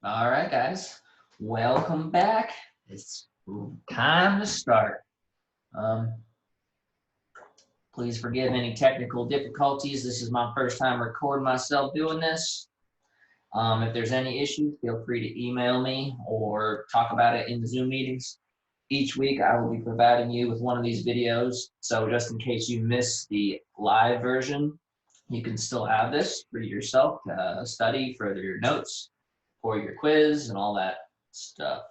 All right, guys, welcome back. It's time to start. Um, please forgive any technical difficulties. This is my first time recording myself doing this. If there's any issues, feel free to email me or talk about it in the Zoom meetings. Each week, I will be providing you with one of these videos. So just in case you miss the live version, you can still have this for yourself to study for your notes, for your quiz, and all that stuff.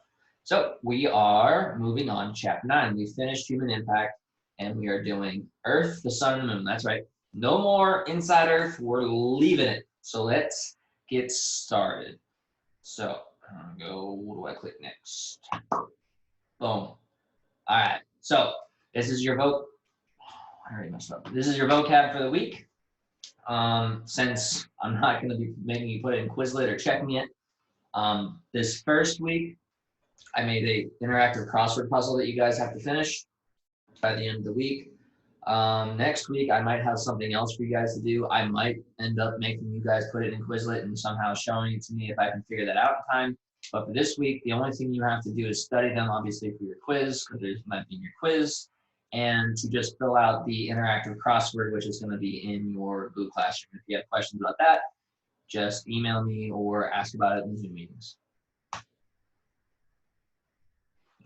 So we are moving on, chapter 9. We finished human impact, and we are doing Earth, the sun, and the moon. That's right. No more inside Earth. We're leaving it. So let's get started. So I'm gonna go, what do I click next? Boom. All right. So this is your I already messed up. This is your vocab for the week. Since I'm not going to be making you put it in Quizlet or checking it, this first week I made a interactive crossword puzzle that you guys have to finish by the end of the week. Next week I might have something else for you guys to do. I might end up making you guys put it in Quizlet and somehow showing it to me if I can figure that out in time. But for this week, the only thing you have to do is study them, obviously, for your quiz, because there might be in your quiz, and to just fill out the interactive crossword, which is going to be in your Blue Classroom. If you have questions about that, just email me or ask about it in the Zoom meetings.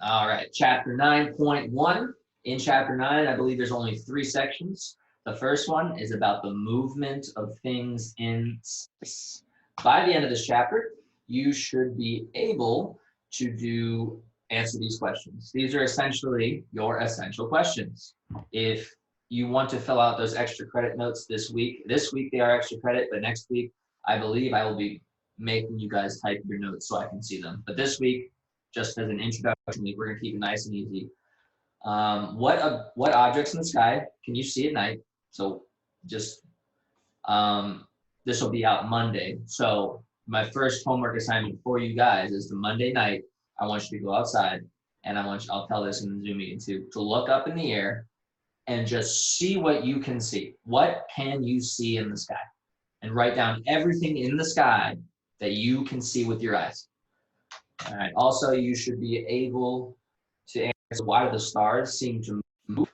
All right, chapter 9.1. In chapter 9, I believe there's only 3 sections. The first one is about the movement of things in space. By the end of this chapter, you should be able to answer these questions. These are essentially your essential questions. If you want to fill out those extra credit notes this week they are extra credit, but next week, I believe I will be making you guys type your notes so I can see them. But this week, just as an introduction week, we're gonna keep it nice and easy. What objects in the sky can you see at night? So just, this will be out Monday. So my first homework assignment for you guys is the Monday night, I want you to go outside, and I'll tell this in the Zoom meeting too, to look up in the air and just see what you can see. What can you see in the sky? And write down everything in the sky that you can see with your eyes. All right, also you should be able to answer why do the stars seem to move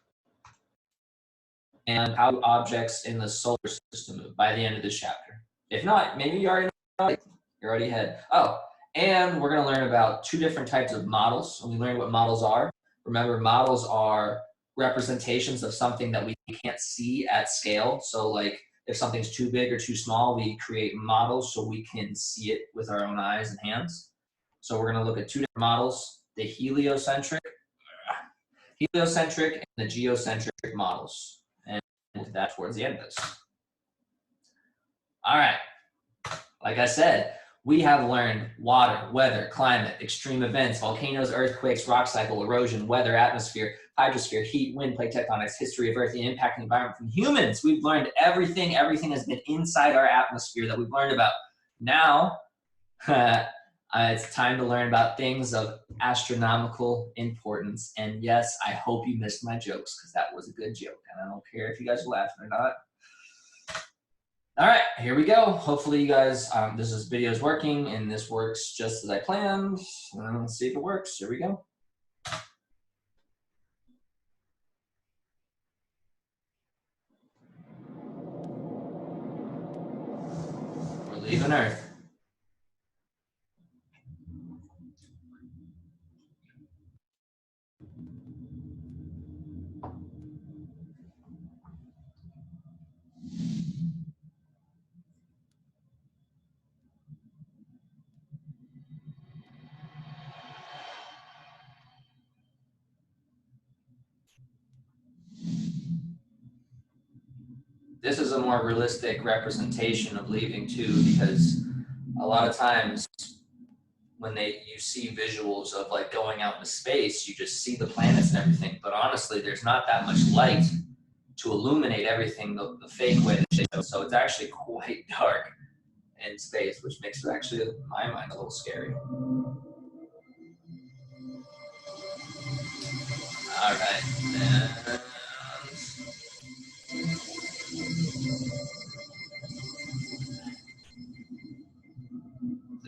and how do objects in the solar system move by the end of this chapter. If not, maybe you already know, you're already ahead. Oh, and we're going to learn about 2 different types of models. And we learned what models are. Remember, models are representations of something that we can't see at scale. So like if something's too big or too small, we create models so we can see it with our own eyes and hands. So we're going to look at 2 different models, the heliocentric and the geocentric models. And that towards the end of this. All right. Like I said, we have learned water, weather, climate, extreme events, volcanoes, earthquakes, rock cycle, erosion, weather, atmosphere, hydrosphere, heat, wind, plate tectonics, history of Earth, the impact of the environment from humans. We've learned everything. Everything has been inside our atmosphere that we've learned about. Now, it's time to learn about things of astronomical importance. And yes, I hope you missed my jokes because that was a good joke. And I don't care if you guys are laughing or not. All right, here we go. Hopefully you guys, this video is working and this works just as I planned. Let's see if it works. Here we go. We're leaving Earth. This is a more realistic representation of leaving too, because a lot of times when you see visuals of like going out into space, you just see the planets and everything. But honestly, there's not that much light to illuminate everything the fake way that they show. So it's actually quite dark in space, which makes it actually, in my mind, a little scary. All right. And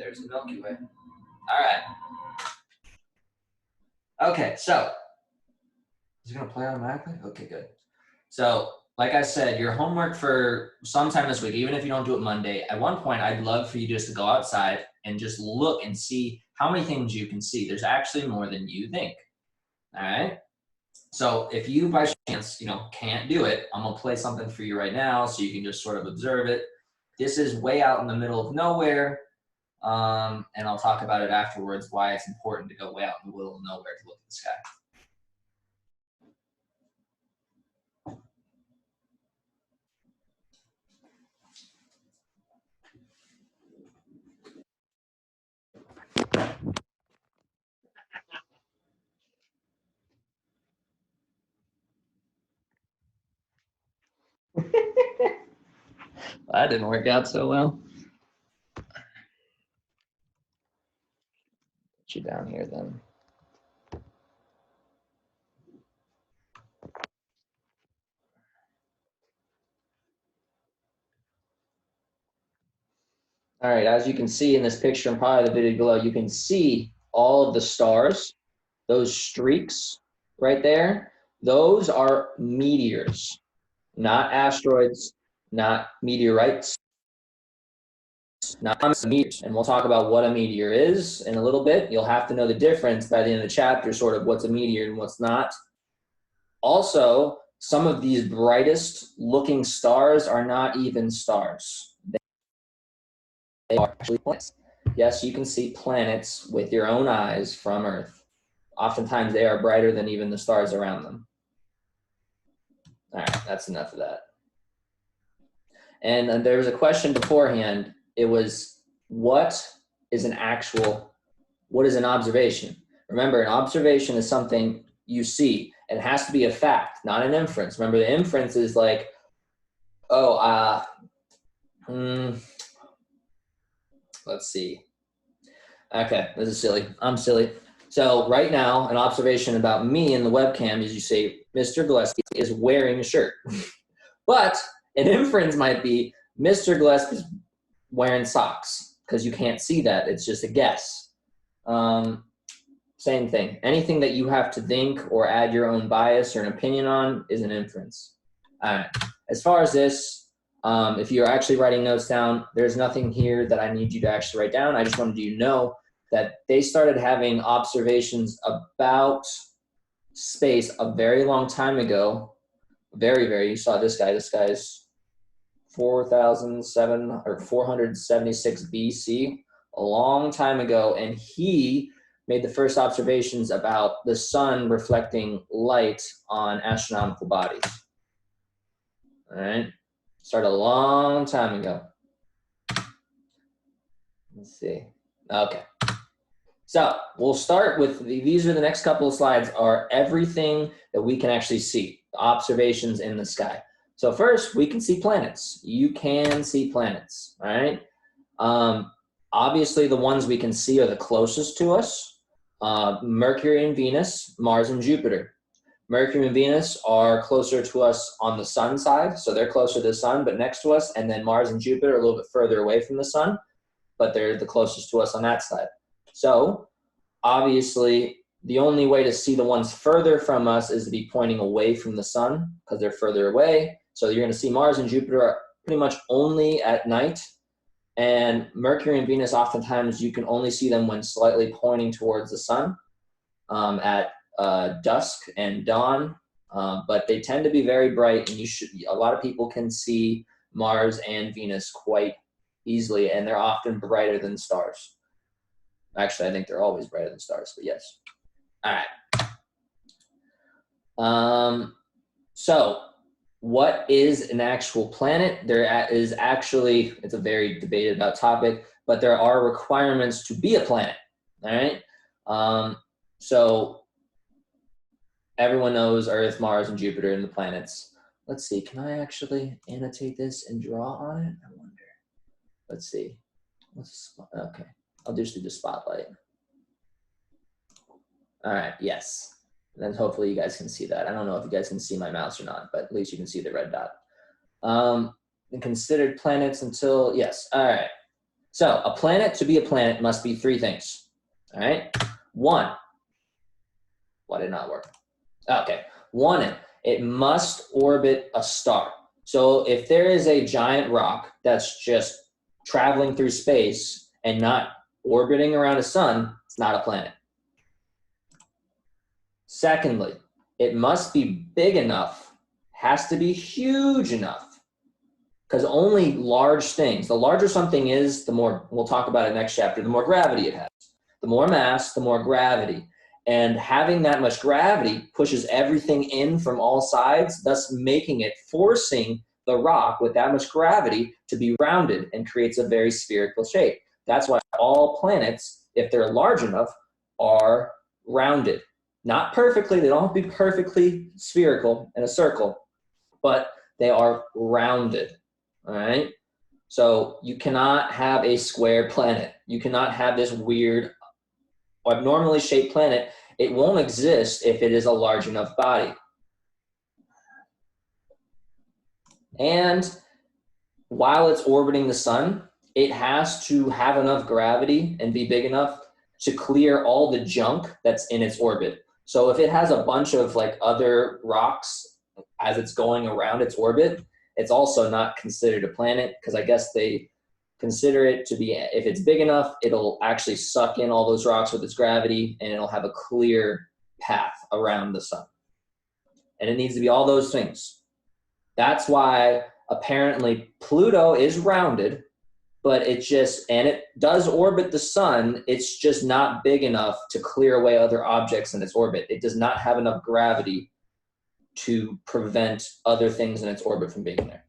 there's the Milky Way. All right. Okay, so is it gonna play automatically? Okay, good. So, like I said, your homework for sometime this week, even if you don't do it Monday, at one point, I'd love for you just to go outside and just look and see how many things you can see. There's actually more than you think. All right. So if you by chance, can't do it, I'm gonna play something for you right now so you can just sort of observe it. This is way out in the middle of nowhere. And I'll talk about it afterwards, why it's important to go way out in the middle of nowhere to look at the sky. That didn't work out so well. Put you down here then. All right, as you can see in this picture and probably the video below, you can see all of the stars, those streaks right there. Those are meteors, not asteroids, not meteorites, not meteors. And we'll talk about what a meteor is in a little bit. You'll have to know the difference by the end of the chapter, sort of what's a meteor and what's not. Also, some of these brightest looking stars are not even stars. They are actually planets. Yes, you can see planets with your own eyes from Earth. Oftentimes they are brighter than even the stars around them. All right, that's enough of that. And there was a question beforehand. It was, what is an observation? Remember, an observation is something you see. It has to be a fact, not an inference. Remember, the inference is like, let's see. Okay, this is silly. I'm silly. So right now, an observation about me in the webcam is you say, Mr. Gillespie is wearing a shirt. But an inference might be, Mr. Gillespie is wearing socks, because you can't see that. It's just a guess. Same thing. Anything that you have to think or add your own bias or an opinion on is an inference. All right. As far as this, if you're actually writing notes down, there's nothing here that I need you to actually write down. I just wanted you to know that they started having observations about space a very long time ago. You saw this guy. This guy's 476 BC, a long time ago, and he made the first observations about the sun reflecting light on astronomical bodies. All right, started a long time ago. Let's see. Okay. So we'll start with these are the next couple of slides are everything that we can actually see, the observations in the sky. So first, we can see planets. You can see planets, all right? Obviously, the ones we can see are the closest to us, Mercury and Venus, Mars and Jupiter. Mercury and Venus are closer to us on the sun side, so they're closer to the sun, but next to us, and then Mars and Jupiter are a little bit further away from the sun, but they're the closest to us on that side. So obviously, the only way to see the ones further from us is to be pointing away from the sun because they're further away. So you're going to see Mars and Jupiter pretty much only at night. And Mercury and Venus, oftentimes, you can only see them when slightly pointing towards the sun at dusk and dawn. But they tend to be very bright, and a lot of people can see Mars and Venus quite easily, and they're often brighter than stars. Actually, I think they're always brighter than stars, but yes. All right. So what is an actual planet? There is actually, it's a very debated about topic, but there are requirements to be a planet, all right? So everyone knows Earth, Mars, and Jupiter and the planets. Let's see, can I actually annotate this and draw on it? I wonder. Let's see. Okay. I'll just do the spotlight. All right, yes. And then hopefully you guys can see that. I don't know if you guys can see my mouse or not, but at least you can see the red dot. And considered planets until, yes, all right. So a planet, to be a planet, must be three things. All right. One. Why did it not work? Okay. One, it must orbit a star. So if there is a giant rock that's just traveling through space and not orbiting around a sun, it's not a planet. Secondly, it must be big enough, has to be huge enough, because only large things, the larger something is, the more, we'll talk about it next chapter, the more gravity it has. The more mass, the more gravity. And having that much gravity pushes everything in from all sides, thus making it, forcing the rock with that much gravity to be rounded and creates a very spherical shape. That's why all planets, if they're large enough, are rounded. Not perfectly, they don't have to be perfectly spherical in a circle, but they are rounded, all right? So you cannot have a square planet. You cannot have this weird, abnormally shaped planet. It won't exist if it is a large enough body. And while it's orbiting the sun, it has to have enough gravity and be big enough to clear all the junk that's in its orbit. So if it has a bunch of like other rocks as it's going around its orbit, it's also not considered a planet, because I guess they consider it to be, if it's big enough, it'll actually suck in all those rocks with its gravity and it'll have a clear path around the sun. And it needs to be all those things. That's why apparently Pluto is rounded, but it just, and it does orbit the sun, it's just not big enough to clear away other objects in its orbit. It does not have enough gravity to prevent other things in its orbit from being there.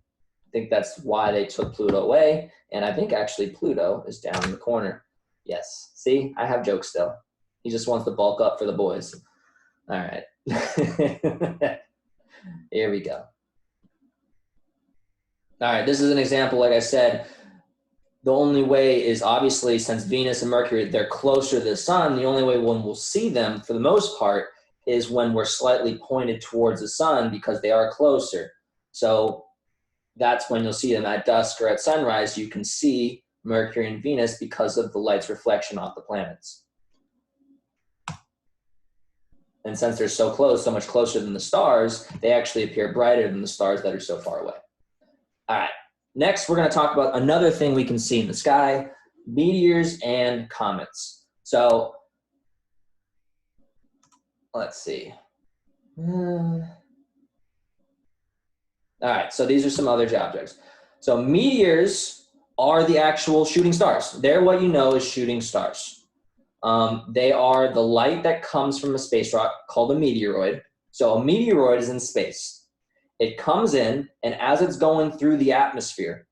I think that's why they took Pluto away. And I think actually Pluto is down in the corner. Yes. See, I have jokes still. He just wants to bulk up for the boys. All right. Here we go. All right. This is an example, like I said, the only way is obviously, since Venus and Mercury, they're closer to the sun, the only way one will see them for the most part is when we're slightly pointed towards the sun, because they are closer. So that's when you'll see them at dusk or at sunrise. You can see Mercury and Venus because of the light's reflection off the planets. And since they're so close, so much closer than the stars, they actually appear brighter than the stars that are so far away. All right, next we're going to talk about another thing we can see in the sky, meteors and comets. So let's see. All right, so these are some other objects. So meteors are the actual shooting stars. They're what you know as shooting stars. They are the light that comes from a space rock called a meteoroid. So a meteoroid is in space. It comes in, and as it's going through the atmosphere,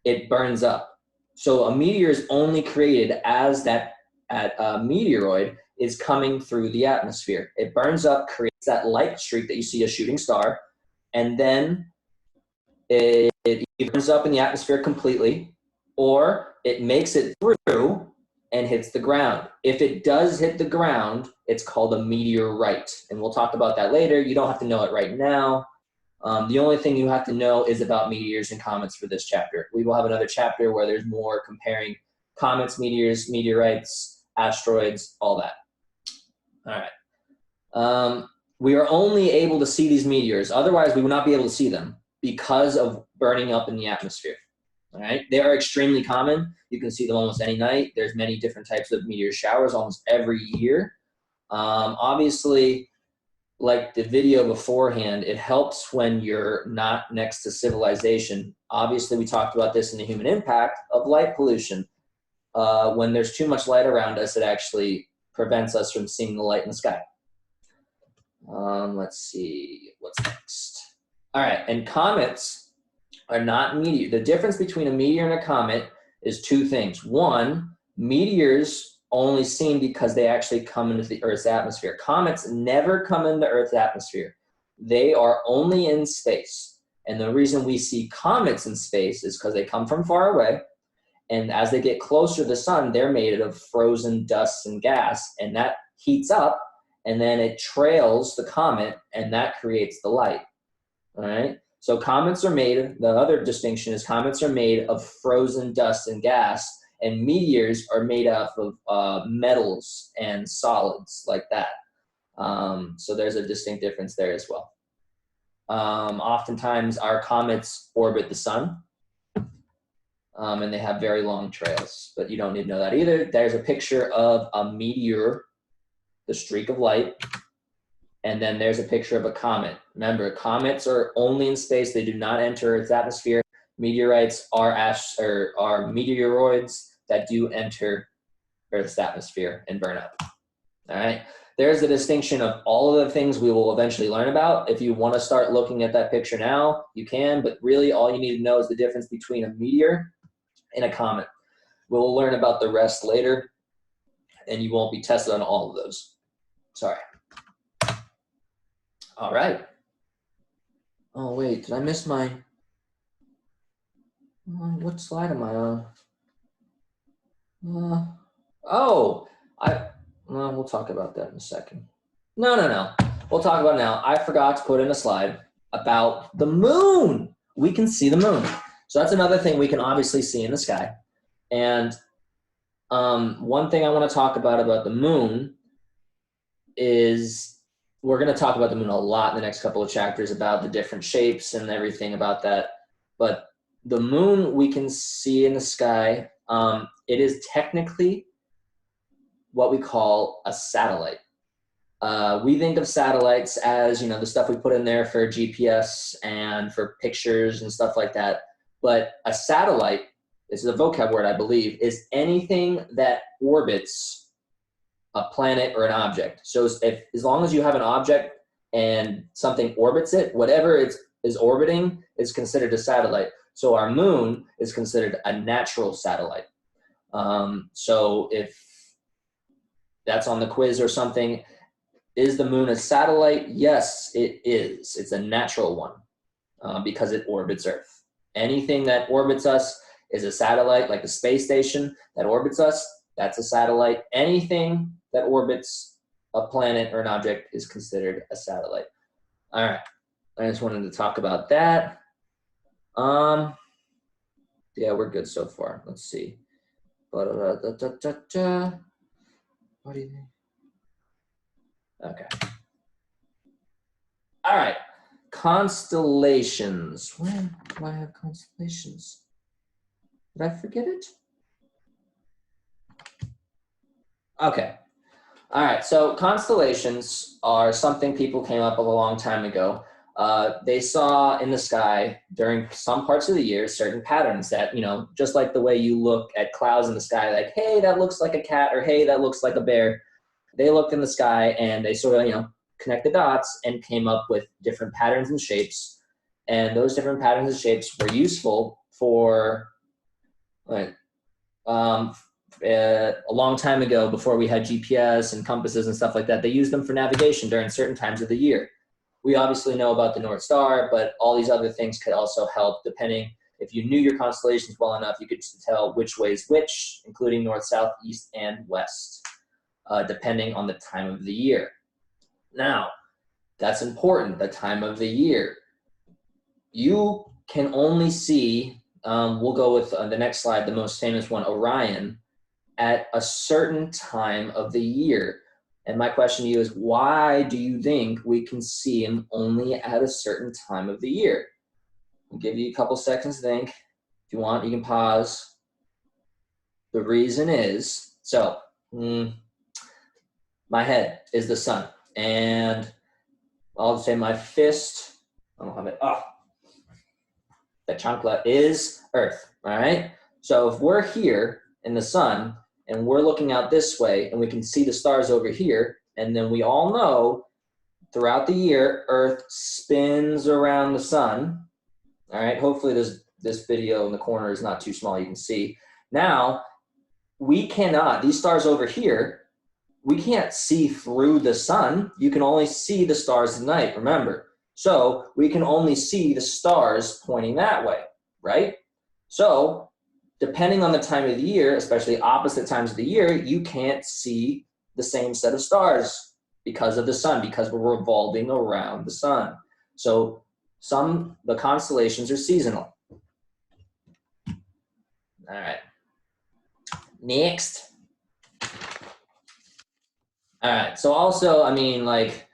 it burns up. So a meteor is only created as that meteoroid is coming through the atmosphere. It burns up, creates that light streak that you see a shooting star, and then it either burns up in the atmosphere completely, or it makes it through and hits the ground. If it does hit the ground, it's called a meteorite, and we'll talk about that later. You don't have to know it right now. The only thing you have to know is about meteors and comets for this chapter. We will have another chapter where there's more comparing comets, meteors, meteorites, asteroids, all that. All right. We are only able to see these meteors. Otherwise, we would not be able to see them because of burning up in the atmosphere. All right. They are extremely common. You can see them almost any night. There's many different types of meteor showers almost every year. Obviously, like the video beforehand, it helps when you're not next to civilization. Obviously, we talked about this in the human impact of light pollution. When there's too much light around us, it actually prevents us from seeing the light in the sky. Let's see, what's next? All right, and comets are not meteor. The difference between a meteor and a comet is two things. One, meteors only seen because they actually come into the Earth's atmosphere. Comets never come into Earth's atmosphere. They are only in space. And the reason we see comets in space is because they come from far away. And as they get closer to the sun, they're made of frozen dust and gas, and that heats up, and then it trails the comet, and that creates the light. All right? So comets are made, the other distinction is comets are made of frozen dust and gas, And meteors are made up of metals and solids like that. So there's a distinct difference there as well. Oftentimes our comets orbit the sun, and they have very long trails, but you don't need to know that either. There's a picture of a meteor, the streak of light, and then there's a picture of a comet. Remember, comets are only in space. They do not enter Earth's atmosphere. Meteorites are meteoroids that do enter Earth's atmosphere and burn up. All right. There's a distinction of all of the things we will eventually learn about. If you want to start looking at that picture now, you can, but really all you need to know is the difference between a meteor and a comet. We'll learn about the rest later, and you won't be tested on all of those. Sorry. All right. Oh, wait, did I miss my, what slide am I on? We'll talk about that in a second. No. We'll talk about it now. I forgot to put in a slide about the moon. We can see the moon. So that's another thing we can obviously see in the sky. And one thing I want to talk about the moon is we're going to talk about the moon a lot in the next couple of chapters about the different shapes and everything about that. But the moon we can see in the sky. It is technically what we call a satellite. We think of satellites as, the stuff we put in there for GPS and for pictures and stuff like that. But a satellite, this is a vocab word, I believe, is anything that orbits a planet or an object. So as long as you have an object and something orbits it, whatever it is orbiting is considered a satellite. So our moon is considered a natural satellite. So if that's on the quiz or something, is the moon a satellite? Yes, it is. It's a natural one because it orbits Earth. Anything that orbits us is a satellite, like the space station that orbits us, that's a satellite. Anything that orbits a planet or an object is considered a satellite. All right, I just wanted to talk about that. Yeah, we're good so far. Let's see. What do you think? Okay. All right. Constellations. Where do I have constellations? Did I forget it? Okay. All right. So constellations are something people came up with a long time ago. They saw in the sky during some parts of the year certain patterns that, just like the way you look at clouds in the sky, like, hey, that looks like a cat, or hey, that looks like a bear. They looked in the sky and they sort of, connect the dots and came up with different patterns and shapes. And those different patterns and shapes were useful for a long time ago, before we had GPS and compasses and stuff like that. They used them for navigation during certain times of the year. We obviously know about the North Star, but all these other things could also help. Depending, if you knew your constellations well enough, you could tell which way is which, including north, south, east, and west, depending on the time of the year. Now, that's important, the time of the year. You can only see, we'll go with the next slide, the most famous one, Orion, at a certain time of the year. And my question to you is, why do you think we can see him only at a certain time of the year? I'll give you a couple seconds to think. If you want, you can pause. The reason is, my head is the sun. And I'll say my fist, I don't have it, the chancla is Earth, all right? So if we're here in the sun, and we're looking out this way, and we can see the stars over here, and then we all know throughout the year, Earth spins around the sun. All right, hopefully this video in the corner is not too small, you can see. Now, we cannot, these stars over here, we can't see through the sun. You can only see the stars at night, remember. So we can only see the stars pointing that way, right? So depending on the time of the year, especially opposite times of the year, you can't see the same set of stars because of the sun, because we're revolving around the sun. So the constellations are seasonal. All right. Next. All right. So also, I mean, like,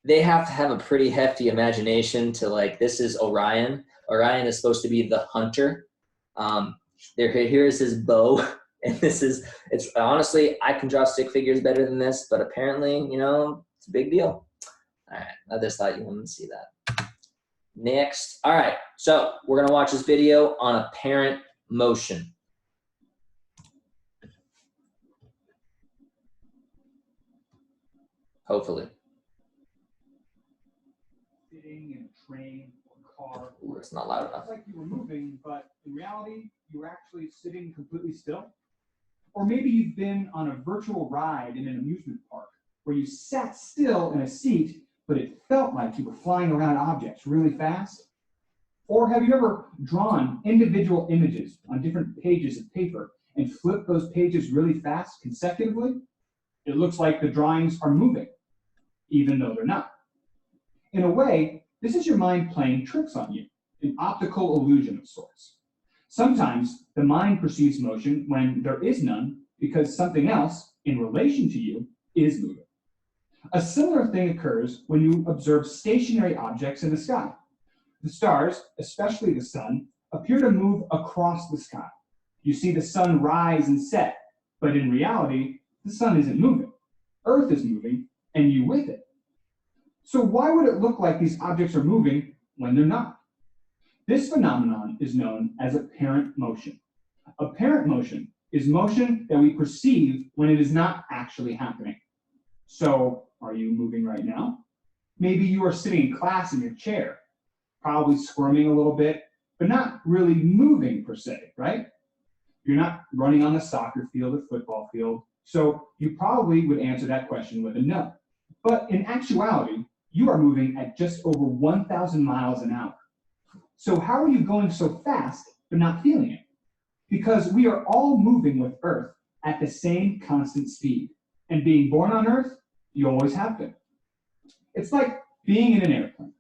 they have to have a pretty hefty imagination to, like, this is Orion. Orion is supposed to be the hunter. Here is his bow. And it's honestly, I can draw stick figures better than this, but apparently, you know, it's a big deal. All right. I just thought you wanted to see that. Next. All right. So we're going to watch this video on apparent motion. Hopefully. Sitting in a train or car. Ooh, it's not loud enough. It's like you were moving, but in reality, you were actually sitting completely still. Or maybe you've been on a virtual ride in an amusement park where you sat still in a seat, but it felt like you were flying around objects really fast. Or have you ever drawn individual images on different pages of paper and flipped those pages really fast consecutively? It looks like the drawings are moving, even though they're not. In a way, this is your mind playing tricks on you, an optical illusion of sorts. Sometimes the mind perceives motion when there is none because something else, in relation to you, is moving. A similar thing occurs when you observe stationary objects in the sky. The stars, especially the sun, appear to move across the sky. You see the sun rise and set, but in reality, the sun isn't moving. Earth is moving, and you with it. So why would it look like these objects are moving when they're not? This phenomenon is known as apparent motion. Apparent motion is motion that we perceive when it is not actually happening. So, are you moving right now? Maybe you are sitting in class in your chair, probably squirming a little bit, but not really moving per se, right? You're not running on the soccer field or football field, so you probably would answer that question with a no. But in actuality, you are moving at just over 1,000 miles an hour. So how are you going so fast but not feeling it? Because we are all moving with Earth at the same constant speed. And being born on Earth, you always have been. It's like being in an airplane.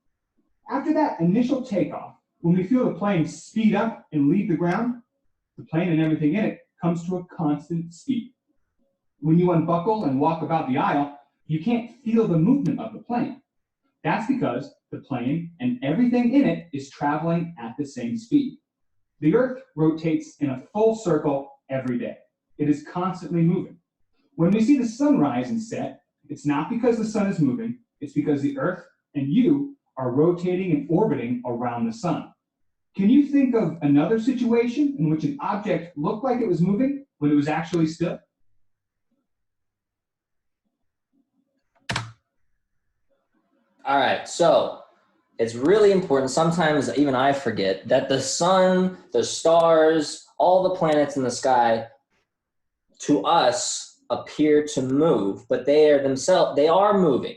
After that initial takeoff, when we feel the plane speed up and leave the ground, the plane and everything in it comes to a constant speed. When you unbuckle and walk about the aisle, you can't feel the movement of the plane. That's because the plane and everything in it is traveling at the same speed. The Earth rotates in a full circle every day. It is constantly moving. When we see the sun rise and set, it's not because the sun is moving, it's because the Earth and you are rotating and orbiting around the sun. Can you think of another situation in which an object looked like it was moving when it was actually still? All right, so it's really important. Sometimes even I forget that the sun, the stars, all the planets in the sky, to us, appear to move, but they are moving.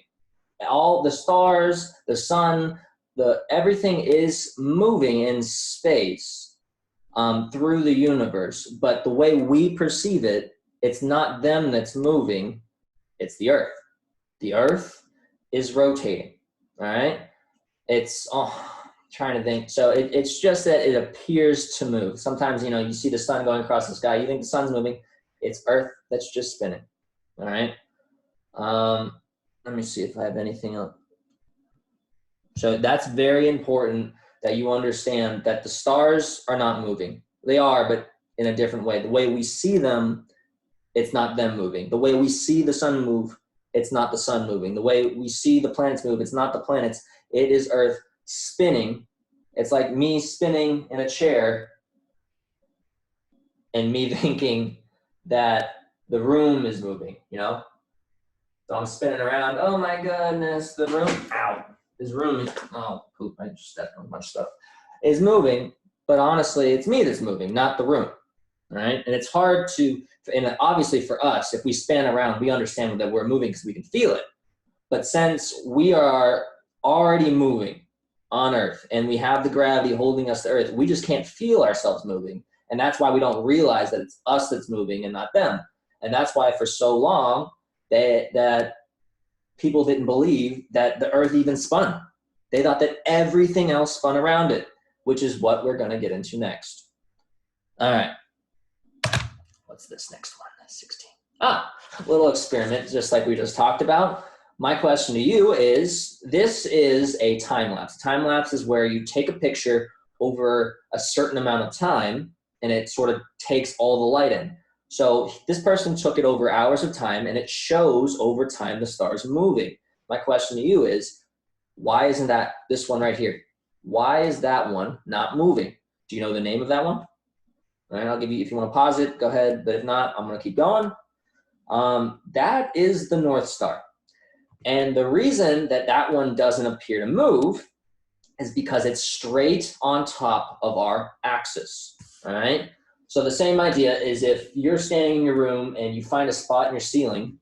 All the stars, the sun, everything is moving in space through the universe. But the way we perceive it, it's not them that's moving, it's the Earth. The Earth is rotating, all right? It's, trying to think. So it's just that it appears to move. Sometimes, you see the sun going across the sky, you think the sun's moving. It's Earth that's just spinning, all right? Let me see if I have anything else. So that's very important that you understand that the stars are not moving. They are, but in a different way. The way we see them, it's not them moving. The way we see the sun move, it's not the sun moving. The way we see the planets move, it's not the planets. It is Earth spinning. It's like me spinning in a chair and me thinking that the room is moving, So I'm spinning around. Oh my goodness, the room, ow. This room, oh poop, I just stepped on a bunch of stuff, is moving, but honestly, it's me that's moving, not the room, all right? And it's hard to, and obviously for us, if we span around, we understand that we're moving because we can feel it. But since we are already moving on Earth and we have the gravity holding us to Earth, we just can't feel ourselves moving. And that's why we don't realize that it's us that's moving and not them. And that's why for so long that people didn't believe that the Earth even spun. They thought that everything else spun around it, which is what we're going to get into next. All right. what's this next one? 16. Ah, little experiment, just like we just talked about. My question to you is, this is a time lapse. Time lapse is where you take a picture over a certain amount of time and it sort of takes all the light in. So this person took it over hours of time and it shows over time the stars moving. My question to you is, why isn't that this one right here? Why is that one not moving? Do you know the name of that one? All right, I'll give you, if you want to pause it, go ahead. But if not, I'm going to keep going. That is the North Star. And the reason that that one doesn't appear to move is because it's straight on top of our axis, all right? So the same idea is if you're standing in your room and you find a spot in your ceiling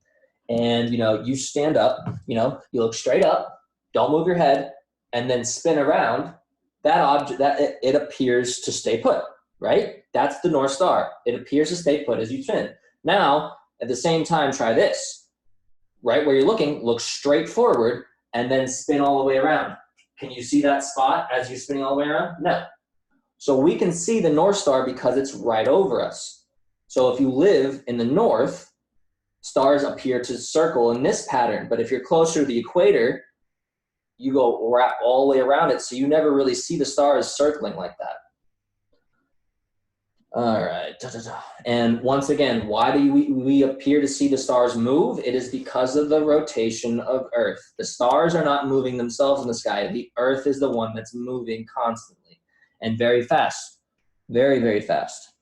and, you stand up, you look straight up, don't move your head, and then spin around, that object, it appears to stay put, right? That's the North Star. It appears to stay put as you spin. Now, at the same time, try this. Right where you're looking, look straight forward and then spin all the way around. Can you see that spot as you're spinning all the way around? No. So we can see the North Star because it's right over us. So if you live in the north, stars appear to circle in this pattern. But if you're closer to the equator, you go wrap all the way around it. So you never really see the stars circling like that. All right. And once again, why do we appear to see the stars move? It is because of the rotation of Earth. The stars are not moving themselves in the sky. The Earth is the one that's moving constantly and very fast. Very, very fast.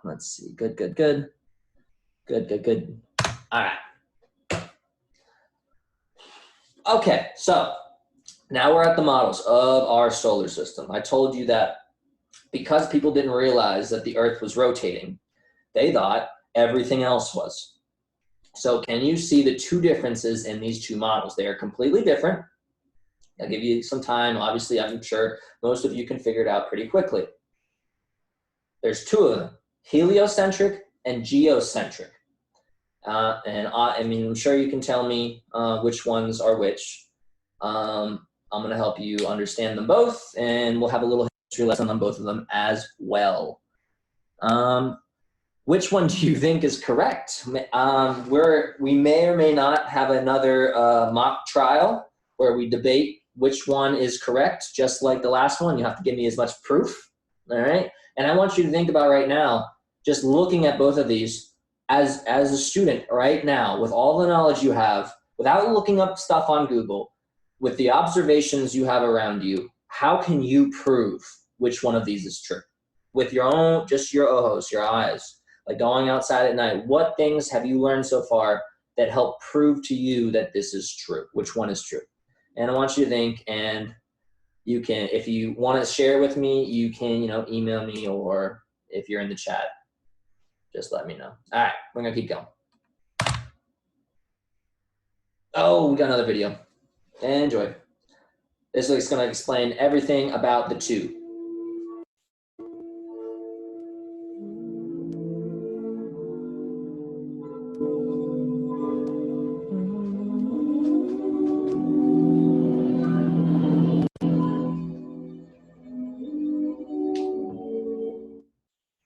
Let's see. Good, good, good. Good, good, good. All right. Okay, so now we're at the models of our solar system. I told you that because people didn't realize that the Earth was rotating, they thought everything else was. So can you see the two differences in these two models? They are completely different. I'll give you some time. Obviously, I'm sure most of you can figure it out pretty quickly. There's two of them, heliocentric and geocentric. I'm sure you can tell me which ones are which. I'm going to help you understand them both, and we'll have a little history lesson on both of them as well. Which one do you think is correct? We may or may not have another mock trial where we debate which one is correct, just like the last one. You have to give me as much proof, all right? And I want you to think about right now, just looking at both of these as a student right now, with all the knowledge you have, without looking up stuff on Google, with the observations you have around you, how can you prove which one of these is true? With your own, just your ojos, your eyes, like going outside at night, what things have you learned so far that help prove to you that this is true? Which one is true? And I want you to think, and you can, if you want to share with me, you can, email me, or if you're in the chat, just let me know. All right, we're gonna keep going. Oh, we got another video. Enjoy. This is gonna explain everything about the two.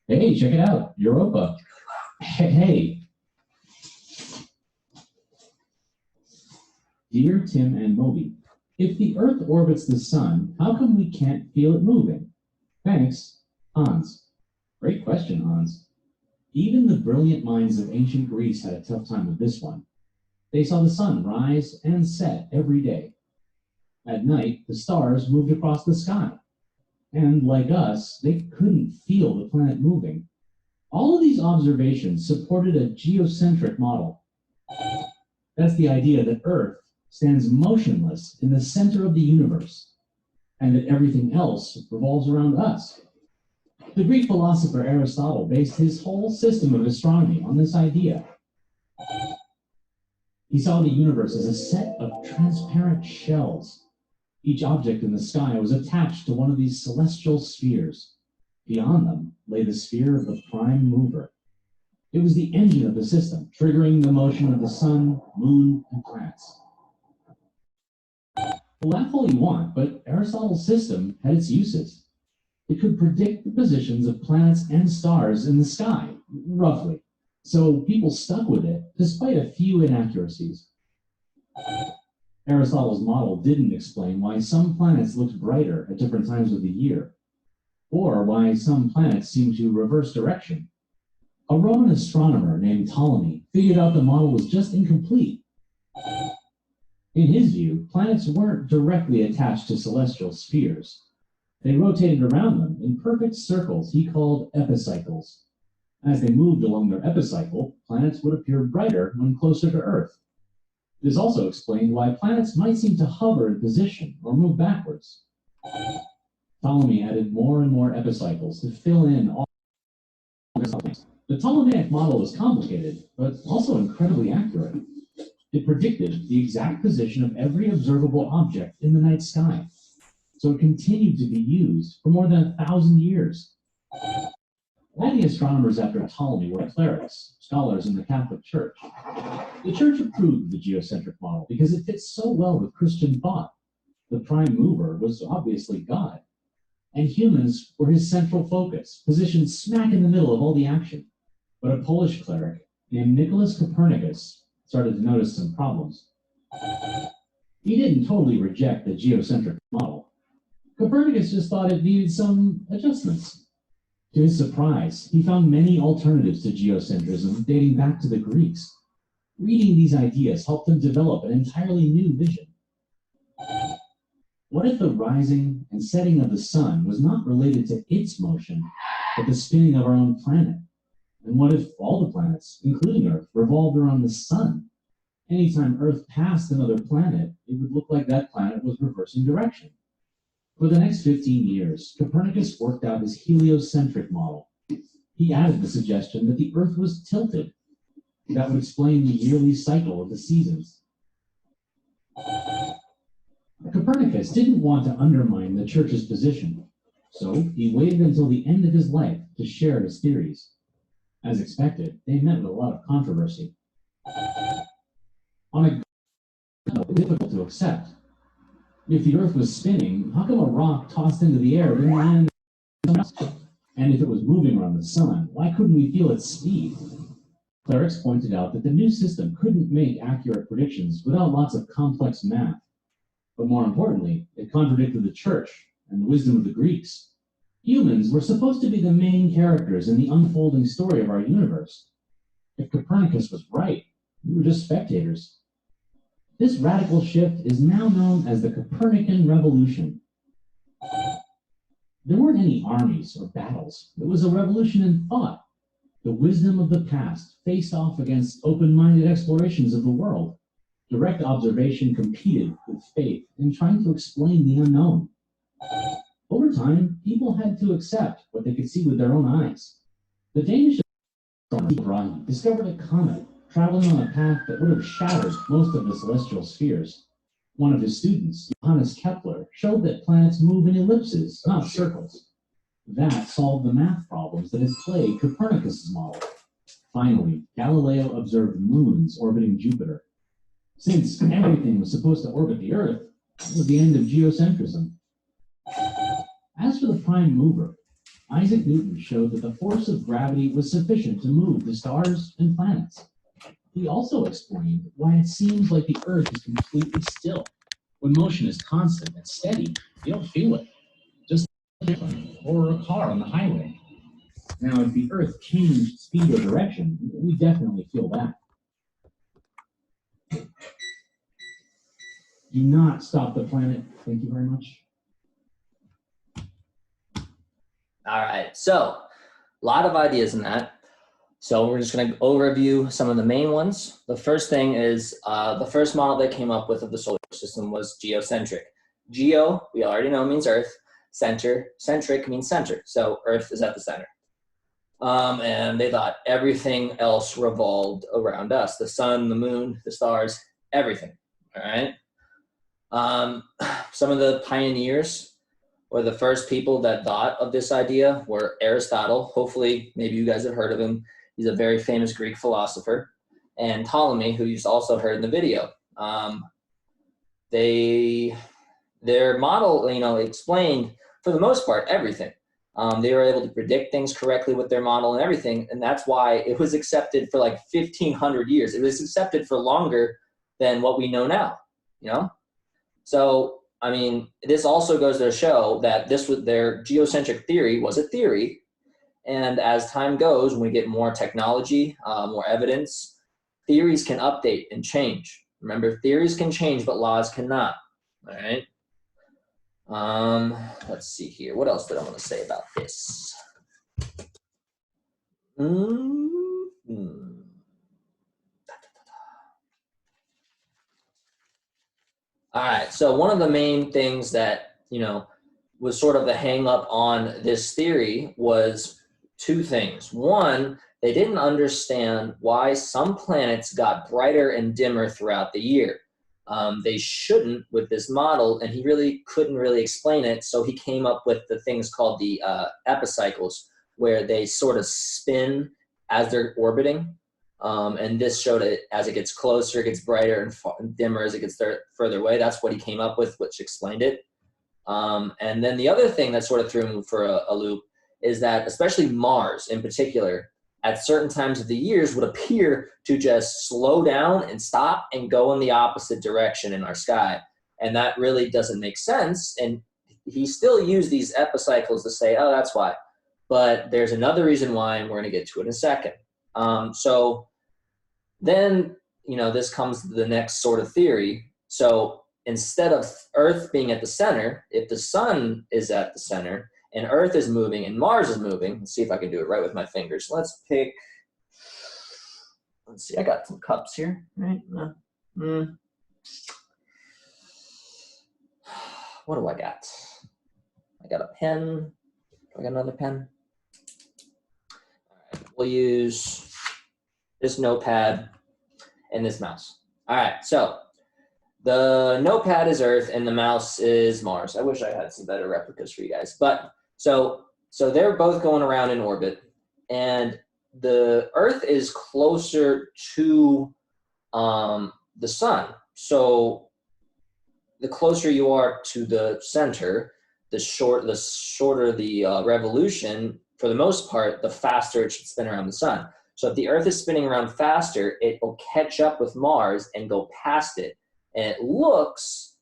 Hey, check it out, Europa. Hey. Dear Tim and Moby, if the Earth orbits the sun, how come we can't feel it moving? Thanks, Hans. Great question, Hans. Even the brilliant minds of ancient Greece had a tough time with this one. They saw the sun rise and set every day. At night, the stars moved across the sky. And like us, they couldn't feel the planet moving. All of these observations supported a geocentric model. That's the idea that Earth stands motionless in the center of the universe, and that everything else revolves around us. The Greek philosopher Aristotle based his whole system of astronomy on this idea. He saw the universe as a set of transparent shells. Each object in the sky was attached to one of these celestial spheres. Beyond them lay the sphere of the prime mover. It was the engine of the system, triggering the motion of the sun, moon, and planets. Laugh all you want, but Aristotle's system had its uses. It could predict the positions of planets and stars in the sky, roughly. So people stuck with it, despite a few inaccuracies. Aristotle's model didn't explain why some planets looked brighter at different times of the year, or why some planets seemed to reverse direction. A Roman astronomer named Ptolemy figured out the model was just incomplete. In his view, planets weren't directly attached to celestial spheres. They rotated around them in perfect circles he called epicycles. As they moved along their epicycle, planets would appear brighter when closer to Earth. This also explained why planets might seem to hover in position or move backwards. Ptolemy added more and more epicycles to fill in all things. The Ptolemaic model was complicated, but also incredibly accurate. It predicted the exact position of every observable object in the night sky, so it continued to be used for more than 1,000 years. All the astronomers after Ptolemy were clerics, scholars in the Catholic Church. The Church approved of the geocentric model because it fits so well with Christian thought. The prime mover was obviously God, and humans were his central focus, positioned smack in the middle of all the action. But a Polish cleric named Nicholas Copernicus started to notice some problems. He didn't totally reject the geocentric model. Copernicus just thought it needed some adjustments. To his surprise, he found many alternatives to geocentrism dating back to the Greeks. Reading these ideas helped him develop an entirely new vision. What if the rising and setting of the sun was not related to its motion, but the spinning of our own planet? And what if all the planets, including Earth, revolved around the sun? Anytime Earth passed another planet, it would look like that planet was reversing direction. For the next 15 years, Copernicus worked out his heliocentric model. He added the suggestion that the Earth was tilted. That would explain the yearly cycle of the seasons. Copernicus didn't want to undermine the Church's position, so he waited until the end of his life to share his theories. As expected, they met with a lot of controversy. On a note, difficult to accept. If the Earth was spinning, how come a rock tossed into the air didn't land somewhere else? And if it was moving around the sun, why couldn't we feel its speed? Clerics pointed out that the new system couldn't make accurate predictions without lots of complex math. But more importantly, it contradicted the Church and the wisdom of the Greeks. Humans were supposed to be the main characters in the unfolding story of our universe. If Copernicus was right, we were just spectators. This radical shift is now known as the Copernican Revolution. There weren't any armies or battles. It was a revolution in thought. The wisdom of the past faced off against open-minded explorations of the world. Direct observation competed with faith in trying to explain the unknown. Over time, people had to accept what they could see with their own eyes. The Danish astronomer discovered a comet traveling on a path that would have shattered most of the celestial spheres. One of his students, Johannes Kepler, showed that planets move in ellipses, not circles. That solved the math problems that had plagued Copernicus's model. Finally, Galileo observed moons orbiting Jupiter. Since everything was supposed to orbit the Earth, that was the end of geocentrism. As for the prime mover, Isaac Newton showed that the force of gravity was sufficient to move the stars and planets. He also explained why it seems like the Earth is completely still. When motion is constant and steady, you don't feel it. Just like a plane or a car on the highway. Now, if the Earth changed speed or direction, we definitely feel that. Do not stop the planet. Thank you very much. All right, so a lot of ideas in that. So we're just going to overview some of the main ones. The first thing is the first model they came up with of the solar system was geocentric. Geo, we already know, means Earth. Centric means center. So Earth is at the center. And they thought everything else revolved around us. The sun, the moon, the stars, everything. All right. Some of the pioneers or the first people that thought of this idea were Aristotle. Hopefully, maybe you guys have heard of him. He's a very famous Greek philosopher. And Ptolemy, who you've also heard in the video. Their model, explained, for the most part, everything. They were able to predict things correctly with their model and everything, and that's why it was accepted for like 1,500 years. It was accepted for longer than what we know now, you know? So, I mean, this also goes to show that this was their geocentric theory was a theory, and as time goes, when we get more technology, more evidence, theories can update and change. Remember, theories can change, but laws cannot, all right? Let's see here. What else did I want to say about this? All right, so one of the main things that, you know, was sort of the hang up on this theory was two things. One, they didn't understand why some planets got brighter and dimmer throughout the year. They shouldn't with this model, and he really couldn't really explain it, so he came up with the things called the epicycles, where they sort of spin as they're orbiting. And this showed it as it gets closer, it gets brighter and dimmer as it gets further away. That's what he came up with, which explained it. And then the other thing that sort of threw him for a loop is that especially Mars in particular, at certain times of the years would appear to just slow down and stop and go in the opposite direction in our sky. And that really doesn't make sense. And he still used these epicycles to say, oh, that's why. But there's another reason why, and we're going to get to it in a second. So then, you know, this comes to the next sort of theory. So instead of Earth being at the center, if the sun is at the center and Earth is moving and Mars is moving, let's see if I can do it right with my fingers. Let's see, I got some cups here, right? What do I got? I got a pen. Do I got another pen? All right, we'll use this notepad and this mouse. All right, so the notepad is Earth and the mouse is Mars. I wish I had some better replicas for you guys. But so they're both going around in orbit, and the Earth is closer to the sun. So the closer you are to the center, the shorter the revolution. For the most part, the faster it should spin around the sun. So if the Earth is spinning around faster, it will catch up with Mars and go past it. And it looks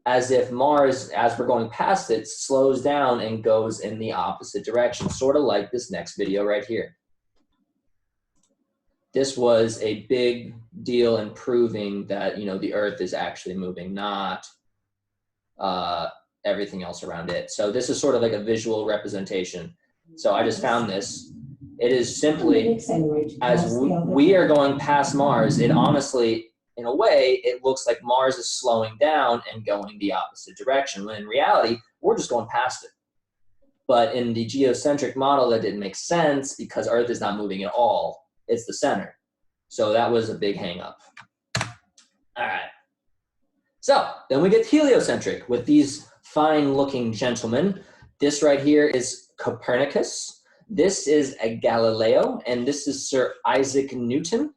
as if Mars, as we're going past it, slows down and goes in the opposite direction, sort of like this next video right here. This was a big deal in proving that, you know, the Earth is actually moving, not everything else around it. So this is sort of like a visual representation. So I just found this. It is simply, as we are going past Mars, it honestly, in a way, it looks like Mars is slowing down and going the opposite direction, when in reality, we're just going past it. But in the geocentric model, that didn't make sense because Earth is not moving at all. It's the center. So that was a big hang up. All right. So then we get heliocentric with these fine looking gentlemen. This right here is Copernicus. This is a Galileo, and this is Sir Isaac Newton.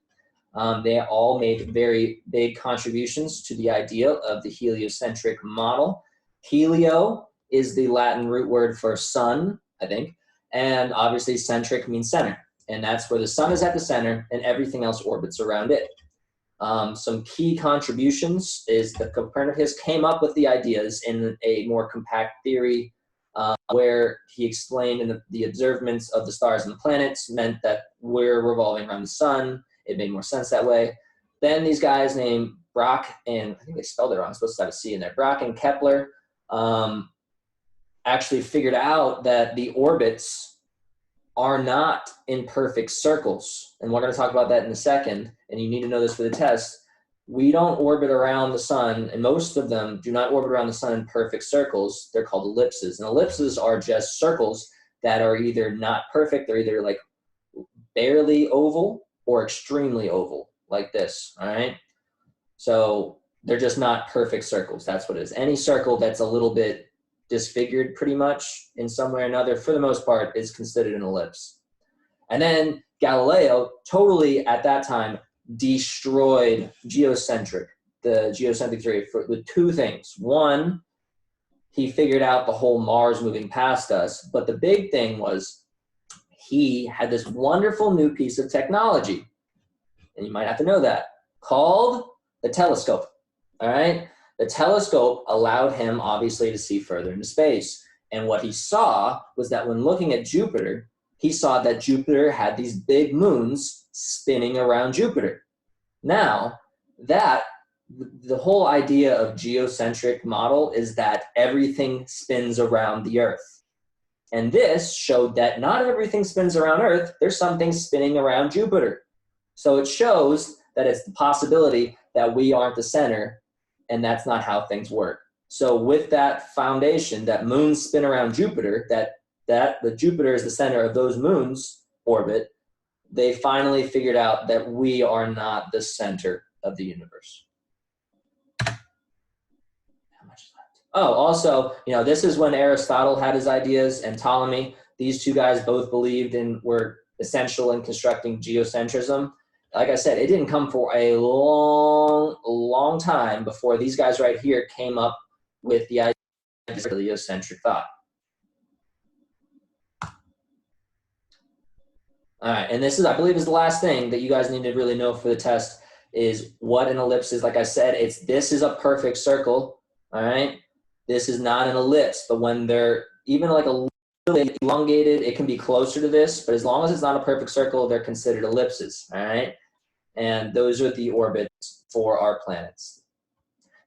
They all made very big contributions to the idea of the heliocentric model. Helio is the Latin root word for sun, I think, and obviously centric means center, and that's where the sun is at the center and everything else orbits around it. Some key contributions is that Copernicus came up with the ideas in a more compact theory where he explained in the observance of the stars and the planets meant that we're revolving around the sun. It made more sense that way. Then these guys named Brock and, I think they spelled it wrong, I'm supposed to have a C in there, Brock and Kepler actually figured out that the orbits are not in perfect circles. And we're going to talk about that in a second, and you need to know this for the test. We don't orbit around the sun, and most of them do not orbit around the sun in perfect circles. They're called ellipses. And ellipses are just circles that are either not perfect, they're either like barely oval or extremely oval, like this, all right? So they're just not perfect circles. That's what it is. Any circle that's a little bit disfigured pretty much in some way or another, for the most part, is considered an ellipse. And then Galileo totally, at that time, destroyed the geocentric theory with two things. One, he figured out the whole Mars moving past us. But the big thing was he had this wonderful new piece of technology, and you might have to know that, called the telescope. All right? The telescope allowed him, obviously, to see further into space. And what he saw was that when looking at Jupiter, he saw that Jupiter had these big moons spinning around Jupiter. Now, the whole idea of geocentric model is that everything spins around the Earth. And this showed that not everything spins around Earth. There's some things spinning around Jupiter. So it shows that it's the possibility that we aren't the center, and that's not how things work. So with that foundation, that moons spin around Jupiter, that the Jupiter is the center of those moons' orbit, they finally figured out that we are not the center of the universe. How much is left? Oh, also, this is when Aristotle had his ideas and Ptolemy. These two guys both believed and were essential in constructing geocentrism. Like I said, it didn't come for a long time before these guys right here came up with the idea of heliocentric thought. All right, and this is, I believe, is the last thing that you guys need to really know for the test is what an ellipse is. Like I said, this is a perfect circle, all right? This is not an ellipse, but when they're even like a little bit elongated, it can be closer to this, but as long as it's not a perfect circle, they're considered ellipses, all right? And those are the orbits for our planets.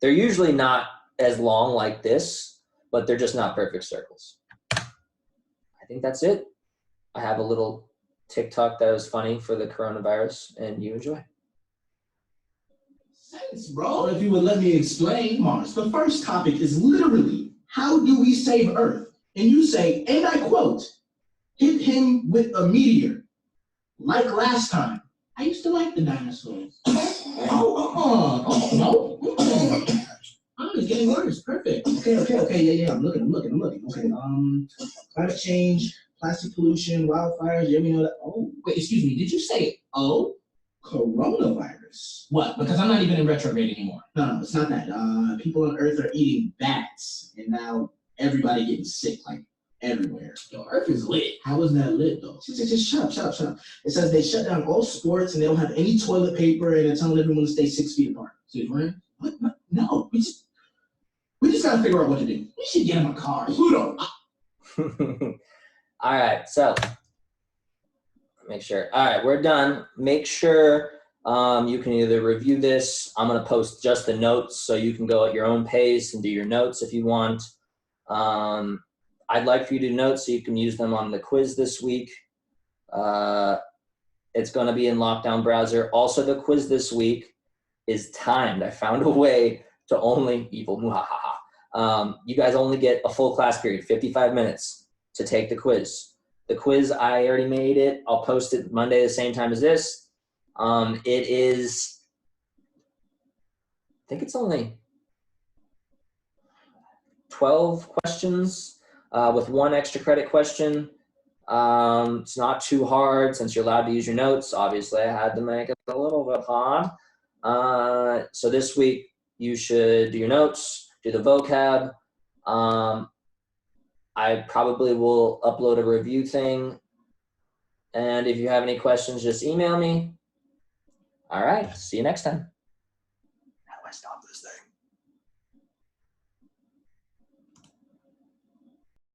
They're usually not as long like this, but they're just not perfect circles. I think that's it. I have a little TikTok that was funny for the coronavirus, and you enjoy. Thanks, bro. If you would let me explain, Mars, the first topic is literally, how do we save Earth? And you say, and I quote, hit him with a meteor, like last time. I used to like the dinosaurs. Oh, no. Oh, it's getting worse. Perfect. Okay. Yeah. I'm looking. Okay. Climate change, plastic pollution, wildfires. Yeah, we know that. Oh, wait, excuse me. Did you say coronavirus? What? Because I'm not even in retrograde anymore. No, it's not that. People on Earth are eating bats, and now everybody getting sick like everywhere. Yo, Earth is lit. How is that lit though? Just shut up. It says they shut down all sports and they don't have any toilet paper and they're telling everyone to stay 6 feet apart. So you're right? What? No, we just gotta figure out what to do. We should get him a car. Pluto. All right, so make sure. All right, we're done. Make sure you can either review this. I'm gonna post just the notes so you can go at your own pace and do your notes if you want. I'd like for you to do notes so you can use them on the quiz this week. It's gonna be in Lockdown Browser. Also, the quiz this week is timed. I found a way to only, you guys only get a full class period, 55 minutes to take the quiz. The quiz, I already made it. I'll post it Monday the same time as this. It is, I think it's only 12 questions with 1 extra credit question. It's not too hard since you're allowed to use your notes. Obviously, I had to make it a little bit hard. So this week, you should do your notes, do the vocab. I probably will upload a review thing. And if you have any questions, just email me. All right, see you next time.